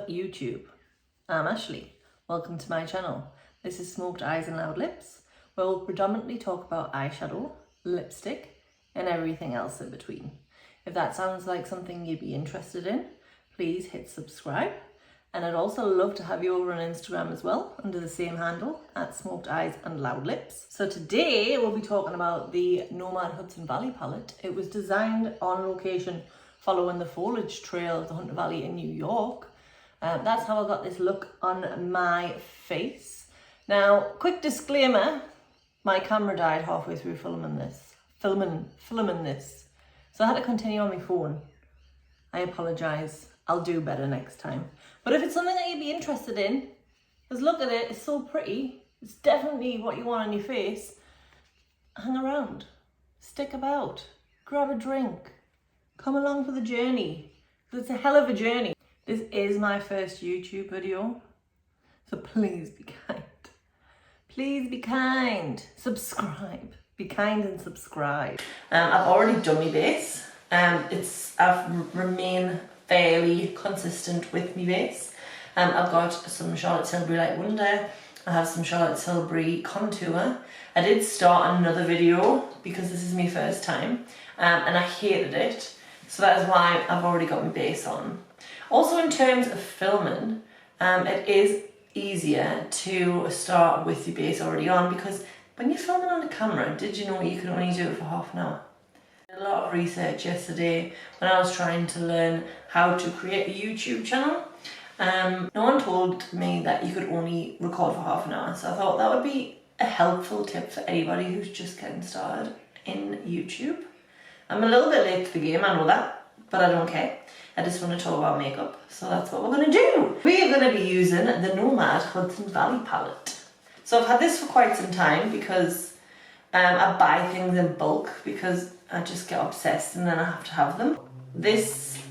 up YouTube? I'm Ashley. Welcome to my channel. This is Smoked Eyes and Loud Lips, where we'll predominantly talk about eyeshadow, lipstick, and everything else in between. If that sounds like something you'd be interested in, please hit subscribe. And I'd also love to have you over on Instagram as well, under the same handle, at Smoked Eyes and Loud Lips. So today we'll be talking about the Nomad Hudson Valley palette. It was designed on location following the foliage trail of the Hunter Valley in New York. That's how I got this look on my face. Now, quick disclaimer, my camera died halfway through filming this. So I had to continue on my phone. I apologise. I'll do better next time. But if it's something that you'd be interested in, just look at it, it's so pretty. It's definitely what you want on your face. Hang around, stick about, grab a drink, come along for the journey. It's a hell of a journey. This is my first YouTube video, so please be kind. Please be kind. Subscribe. Be kind and subscribe. I've already done my base. I've remained fairly consistent with my base. I've got some Charlotte Tilbury Light Wonder. I have some Charlotte Tilbury contour. I did start another video because this is my first time, and I hated it. So that is why I've already got my base on. Also, in terms of filming, it is easier to start with your base already on, because when you're filming on a camera, did you know you can only do it for half an hour? I did a lot of research yesterday when I was trying to learn how to create a YouTube channel. No one told me that you could only record for half an hour, so I thought that would be a helpful tip for anybody who's just getting started in YouTube. I'm a little bit late to the game, I know that, but I don't care. I just want to talk about makeup, so that's what we're going to do. We are going to be using the Nomad Hudson Valley palette. So I've had this for quite some time because I buy things in bulk because I just get obsessed and then I have to have them. This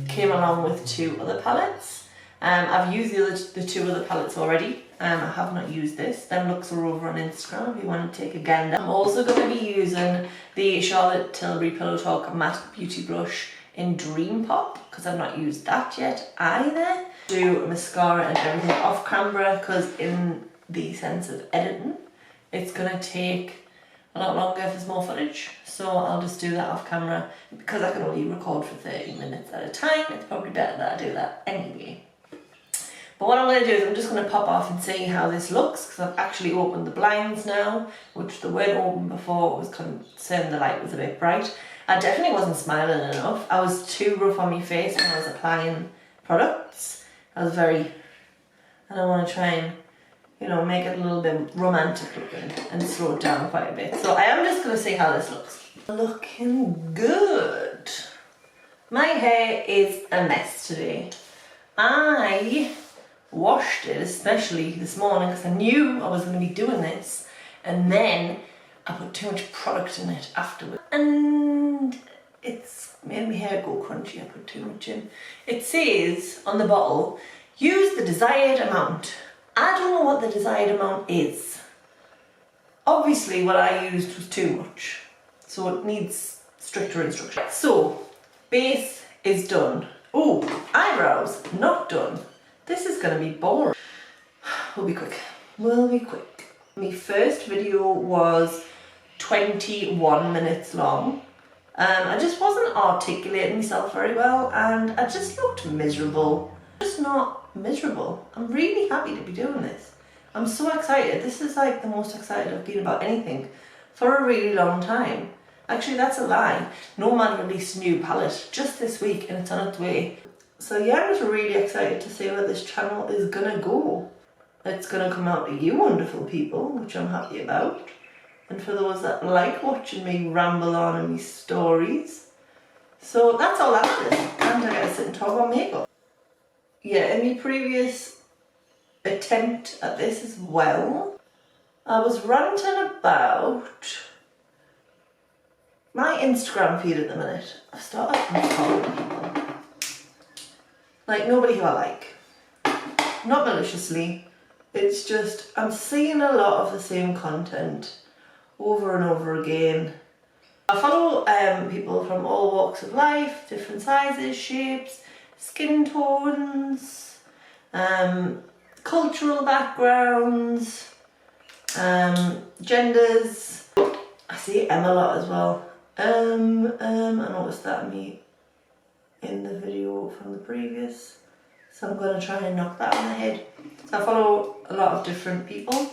came along with two other palettes. I've used the two other palettes already. I have not used this. Them looks are over on Instagram if you want to take a gander. I'm also going to be using the Charlotte Tilbury Pillow Talk Matte Beauty Brush in Dream Pop, because I've not used that yet either. Do mascara and everything off camera, because in the sense of editing, it's going to take a lot longer if there's more footage. So I'll just do that off camera. Because I can only record for 30 minutes at a time, it's probably better that I do that anyway. But what I'm going to do is I'm just going to pop off and see how this looks, because I've actually opened the blinds now, which they weren't open before. I was concerned the light was a bit bright. I definitely wasn't smiling enough. I was too rough on my face when I was applying products. I was I don't want to try and, you know, make it a little bit romantic looking and slow it down quite a bit. So I am just going to see how this looks. Looking good. My hair is a mess today. I washed it, especially this morning, because I knew I was going to be doing this, and then I put too much product in it afterwards, and it's made my hair go crunchy. I put too much in. It says on the bottle, use the desired amount. I don't know what the desired amount is. Obviously what I used was too much, so it needs stricter instructions. So, base is done. Oh, eyebrows, not done. This is going to be boring. We'll be quick. We'll be quick. My first video was 21 minutes long. I just wasn't articulating myself very well, and I just looked miserable. Just not miserable. I'm really happy to be doing this. I'm so excited. This is like the most excited I've been about anything for a really long time. Actually, that's a lie. Nomad released a new palette just this week and it's on its way. So yeah, I'm just really excited to see where this channel is gonna go. It's gonna come out to you wonderful people, which I'm happy about. And for those that like watching me ramble on in these stories. So that's all that is. And I gotta sit and talk about makeup. Yeah, in my previous attempt at this as well, I was ranting about my Instagram feed at the minute. I've started following people. Like nobody who I like. Not maliciously. It's just, I'm seeing a lot of the same content over and over again. I follow people from all walks of life, different sizes, shapes, skin tones, cultural backgrounds, genders. I see M a lot as well. I noticed that me in the video from the previous, so I'm going to try and knock that on the head. So I follow a lot of different people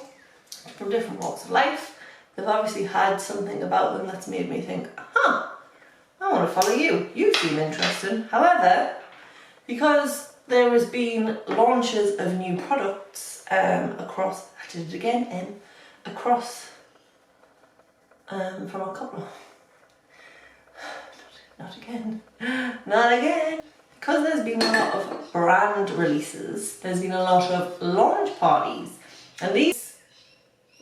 from different walks of life. They've obviously had something about them that's made me think, huh, I want to follow you. You seem interesting. However, because there has been launches of new products across, I did it again, across from a couple. Not again. Not again. Because there's been a lot of brand releases, there's been a lot of launch parties, and these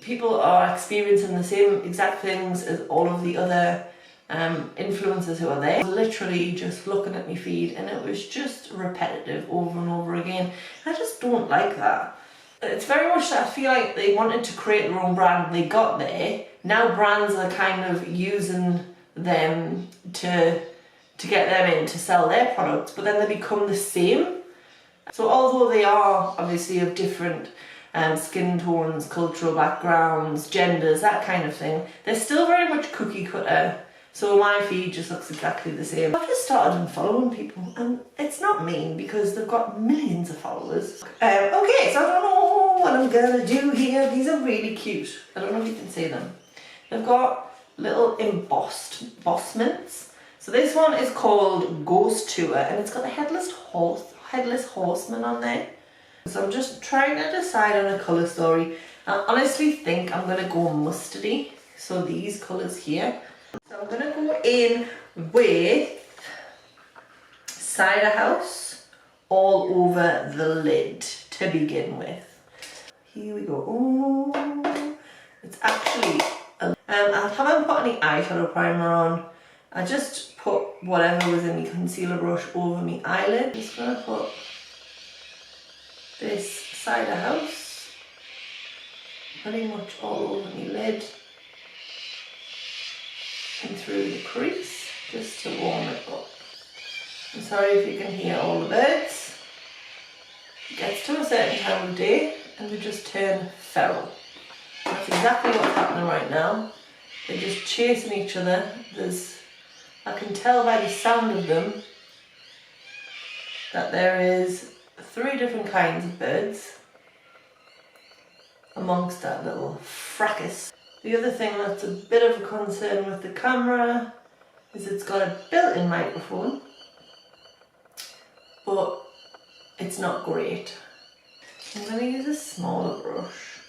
people are experiencing the same exact things as all of the other influencers who are there. Literally just looking at my feed, and it was just repetitive over and over again. I just don't like that. It's very much that I feel like they wanted to create their own brand, they got there. Now brands are kind of using them to get them in to sell their products, but then they become the same. So although they are obviously of different skin tones, cultural backgrounds, genders, that kind of thing, they're still very much cookie cutter. So my feed just looks exactly the same. I've just started unfollowing people, and it's not mean because they've got millions of followers. Okay, so I don't know what I'm gonna do here. These are really cute. I don't know if you can see them. They've got little embossments. So this one is called Ghost Tour, and it's got a headless horseman on there. So I'm just trying to decide on a colour story. I honestly think I'm going to go mustardy, so these colours here. So I'm going to go in with cider house all over the lid to begin with. Here we go. Ooh, it's actually, I haven't put any eyeshadow primer on. I just put whatever was in my concealer brush over my eyelid. I'm just going to put this cider house pretty much all over my lid and through the crease just to warm it up. I'm sorry if you can hear all the birds. It gets to a certain time of day and they just turn feral. That's exactly what's happening right now. They're just chasing each other. I can tell by the sound of them that there is 3 different kinds of birds amongst that little fracas. The other thing that's a bit of a concern with the camera is it's got a built-in microphone, but it's not great. I'm going to use a smaller brush.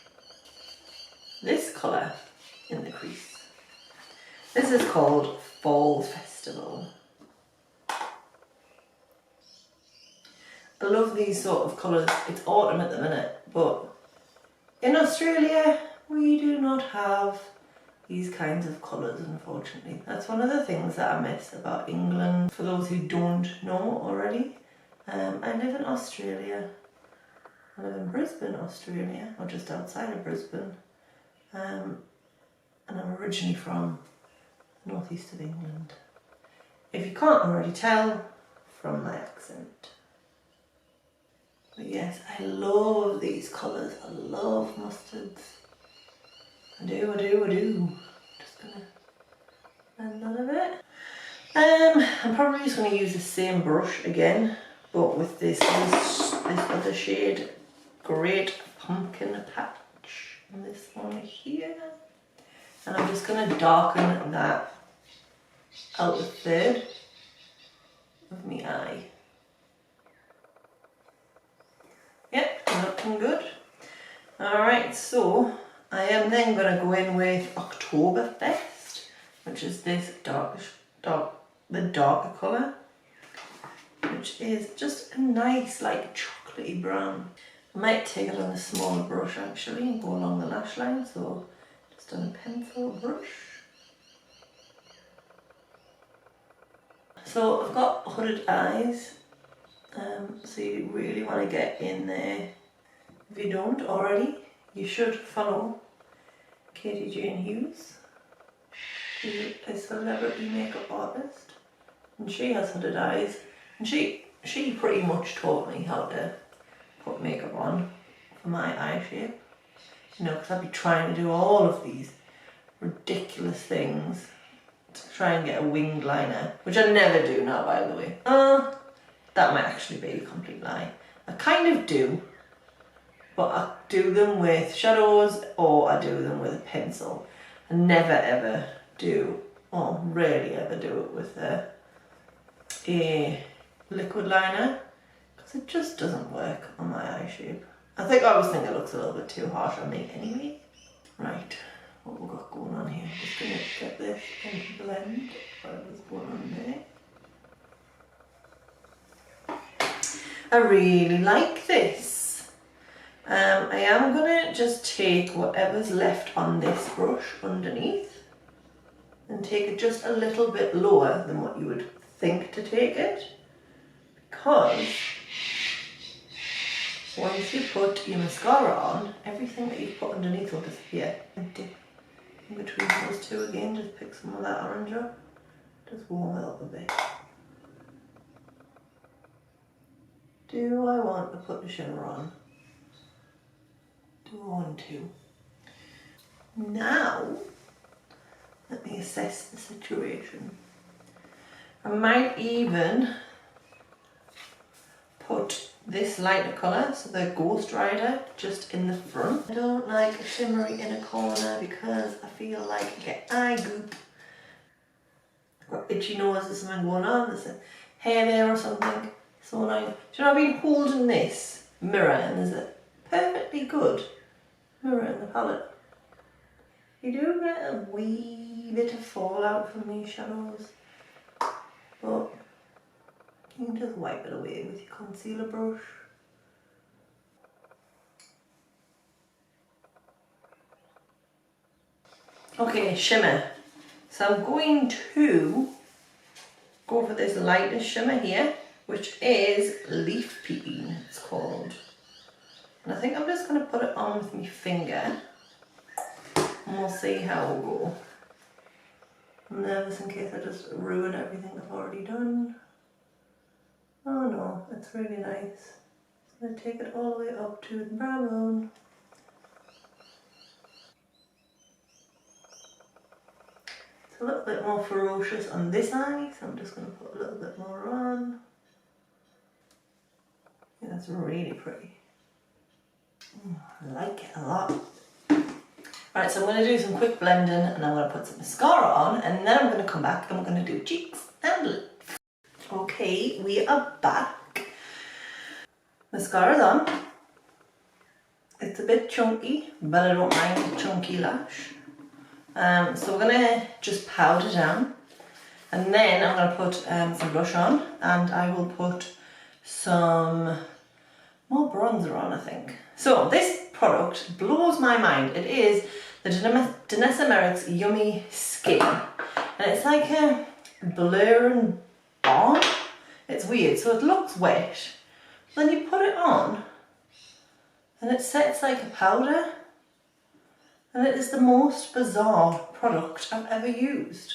This colour in the crease. This is called Fall Festival. I love these sort of colours. It's autumn at the minute, but in Australia we do not have these kinds of colours, unfortunately. That's one of the things that I miss about England. For those who don't know already, I live in Australia. I live in Brisbane, Australia, or just outside of Brisbane, and I'm originally from northeast of England. If you can't already tell from my accent. But yes, I love these colours. I love mustards. I do. Just gonna blend that a bit. I'm probably just gonna use the same brush again, but with this other shade, Great Pumpkin Patch. And this one here. And I'm just gonna darken that out the third of my eye. Yep, looking good. Alright, so I am then going to go in with Oktoberfest, which is this the darker colour, which is just a nice like chocolatey brown. I might take it on a smaller brush actually and go along the lash line, so just on a pencil brush. So I've got hooded eyes. So you really want to get in there. If you don't already, you should follow Katie Jane Hughes. She is a celebrity makeup artist, and she has hooded eyes, and she she pretty much taught me how to put makeup on for my eye shape. You know, because I'd be trying to do all of these ridiculous things to try and get a winged liner, which I never do now, by the way. That might actually be a complete lie. I kind of do, but I do them with shadows or I do them with a pencil. I never ever do, or rarely ever do it with a liquid liner, because it just doesn't work on my eye shape. I always think it looks a little bit too harsh on me anyway. Right, what we've got going on here. I'm just going to get this into blend, whatever's going on there. I really like this. I am going to just take whatever's left on this brush underneath and take it just a little bit lower than what you would think to take it, because once you put your mascara on, everything that you've put underneath will disappear. Dip in between those two again, just pick some of that orange up, just warm it up a bit. Do I want to put the shimmer on? Do I want to? Now, let me assess the situation. I might even put this lighter colour, so the Ghost Rider, just in the front. I don't like a shimmery inner corner because I feel like I get eye goop. I've got itchy nose, there's something going on, there's a hair there or something. So annoying. Do you know, I've been holding this mirror and there's a perfectly good mirror in the palette. You do get a wee bit of fallout from these shadows, but you can just wipe it away with your concealer brush. Okay, shimmer. So I'm going to go for this lighter shimmer here, which is Leaf Peeping, it's called. And I think I'm just going to put it on with my finger and we'll see how it'll go. I'm nervous in case I just ruin everything I've already done. Oh no, it's really nice. I'm going to take it all the way up to the brow bone. It's a little bit more ferocious on this eye, so I'm just going to put a little bit more on. Yeah, that's really pretty. I like it a lot. Right, so I'm going to do some quick blending and I'm going to put some mascara on and then I'm going to come back and we're going to do cheeks and lips. Okay, we are back. Mascara's on. It's a bit chunky, but I don't mind a chunky lash. So we're going to just powder down and then I'm going to put some blush on and I will put some more bronzer on, I think. So this product blows my mind. It is the Danessa Merrick's Yummy Skin. And it's like a blur and balm. It's weird. So it looks wet. Then you put it on and it sets like a powder. And it is the most bizarre product I've ever used.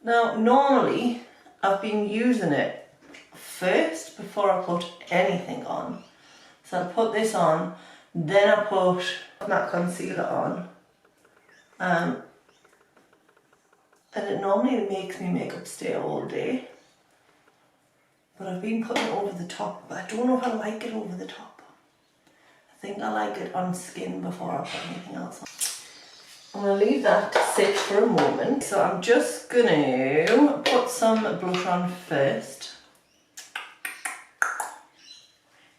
Now, normally I've been using it first before I put anything on. So I put this on, then I put matte concealer on. And it normally makes me makeup stay all day. But I've been putting it over the top, but I don't know if I like it over the top. I think I like it on skin before I put anything else on. I'm going to leave that to sit for a moment. So I'm just going to put some blush on first.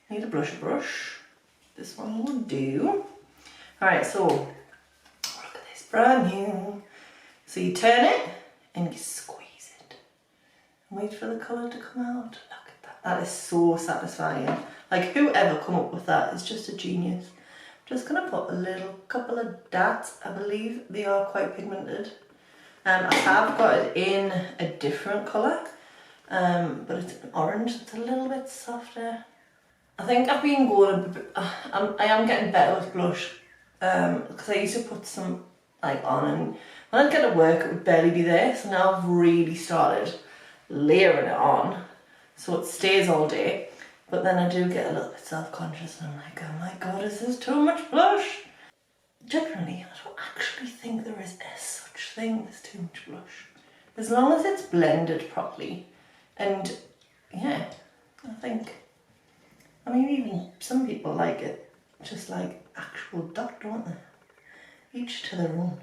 Need a blusher brush. This one will do. Alright, so look at this, brand new. So you turn it and you squeeze it. And wait for the colour to come out. Look at that. That is so satisfying. Like, whoever come up with that is just a genius. I'm just going to put a couple of dots. I believe they are quite pigmented. I have got it in a different colour, but it's an orange. It's a little bit softer. I think I've been going, I am getting better with blush, because I used to put some like on and when I'd get to work it would barely be there, so now I've really started layering it on. so it stays all day. But then I do get a little bit self-conscious and I'm like, oh my god, is this too much blush? Generally, I don't actually think there is a such thing as too much blush. As long as it's blended properly. And yeah, I think, I mean, even some people like it just like actual dot, don't they? Each to their own.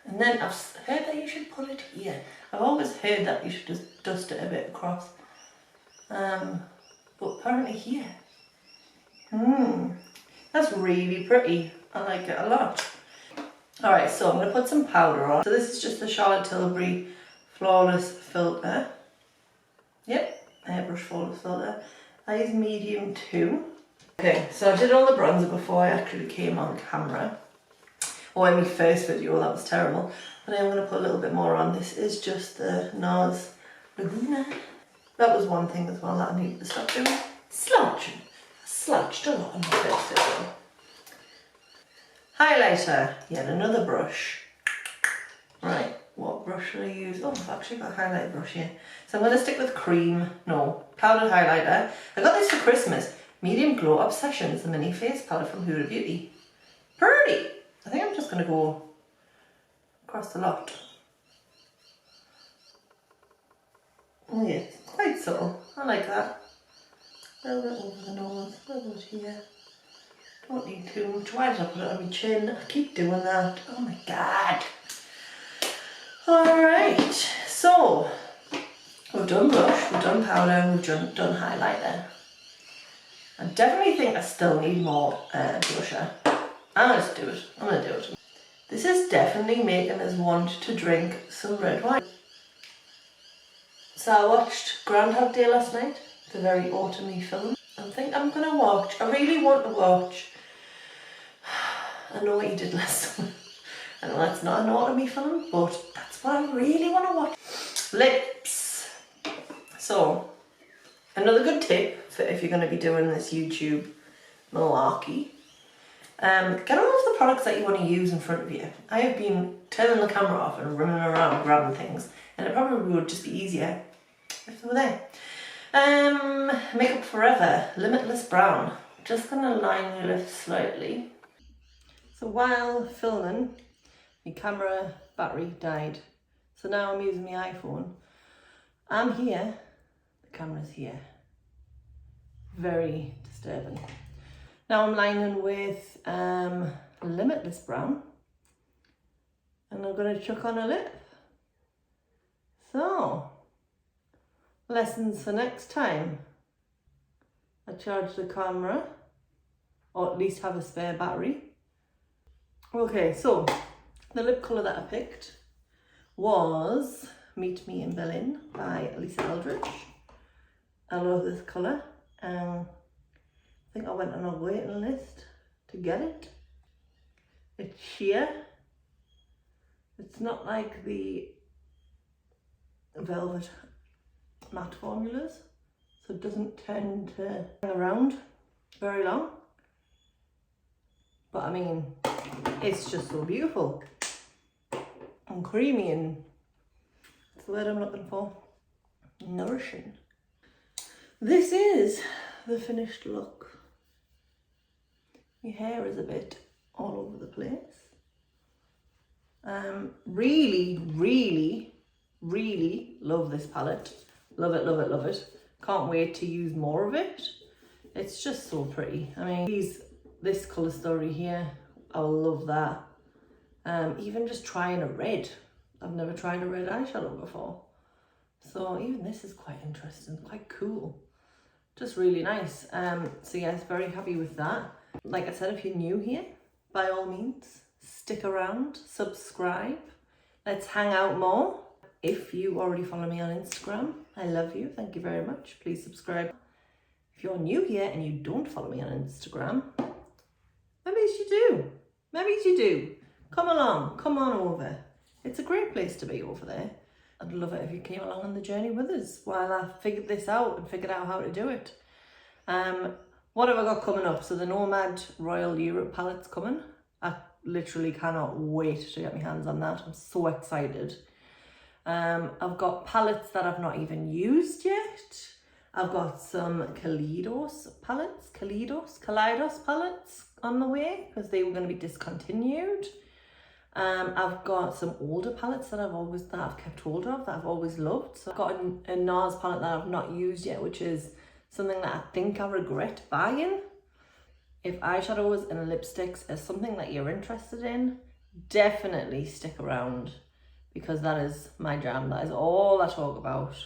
And then I've heard that you should put it here. I've always heard that you should just dust it a bit across. But apparently here. That's really pretty. I like it a lot. Alright, so I'm going to put some powder on. So this is just the Charlotte Tilbury Flawless Filter. Yep, airbrush Flawless Filter. I use medium 2. Okay, so I did all the bronzer before I actually came on camera. Or in my first video, that was terrible. But I'm going to put a little bit more on. This is just the NARS Laguna. That was one thing as well that I needed to stop doing. Slouching. I slouched a lot in my first video. Highlighter. Yet another brush. Right, what brush should I use? Oh, I've actually got a highlight brush here. So I'm going to stick with powdered highlighter. I got this for Christmas. Medium Glow Obsessions, the mini face palette from Huda Beauty. Pretty! I think I'm just going to go across the lot. Oh yeah, it's quite subtle. I like that. A little bit over the nose, a little bit here. Don't need too much. Why did I put it on my chin? I keep doing that. Oh my god. Alright, so we've done blush, we've done powder, we've done highlighter. I definitely think I still need more blusher. I'm going to do it. I'm going to do it. This is definitely making us want to drink some red wine. So I watched Groundhog Day last night. It's a very autumny film. I think I'm going to watch, I really want to watch, I Know What You Did Last Summer. I know that's not an autumny film, but that's what I really want to watch. Lips. So, another good tip for if you're going to be doing this YouTube malarkey. Get all of the products that you want to use in front of you. I have been turning the camera off and running around grabbing things, and it probably would just be easier if they were there. Makeup Forever Limitless Brown. Just gonna line your lips slightly. So while filming, my camera battery died. So now I'm using my iPhone. I'm here, the camera's here. Very disturbing. Now I'm lining with Limitless Brown, and I'm going to chuck on a lip. So, lessons for next time. I charge the camera, or at least have a spare battery. Okay, so the lip colour that I picked was Meet Me in Berlin by Lisa Eldridge. I love this colour. I think I went on a waiting list to get it. It's sheer. It's not like the velvet matte formulas, so it doesn't tend to hang around very long. But I mean, it's just so beautiful and creamy, and that's the word I'm looking for. Nourishing. This is the finished look. My hair is a bit all over the place. Really love this palette. Love it, love it, love it. Can't wait to use more of it. It's just so pretty. I mean, this colour story here, I love that. Even just trying a red. I've never tried a red eyeshadow before. So even this is quite interesting, quite cool. Just really nice. So yes, very happy with that. Like I said, if you're new here, by all means, stick around, subscribe. Let's hang out more. If you already follow me on Instagram, I love you. Thank you very much. Please subscribe. If you're new here and you don't follow me on Instagram, maybe you do. Maybe you do. Come along. Come on over. It's a great place to be over there. I'd love it if you came along on the journey with us while I figured this out and figured out how to do it. What have I got coming up? So the Nomad Royal Europe palette's coming. I literally cannot wait to get my hands on that. I'm so excited. I've got palettes that I've not even used yet. I've got some Kaleidos palettes on the way because they were going to be discontinued. I've got some older palettes that I've kept hold of, that I've always loved. So I've got a NARS palette that I've not used yet, which is something that I think I regret buying. If eyeshadows and lipsticks is something that you're interested in, definitely stick around because that is my jam. That is all I talk about.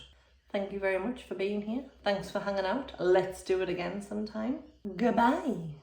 Thank you very much for being here. Thanks for hanging out. Let's do it again sometime. Goodbye.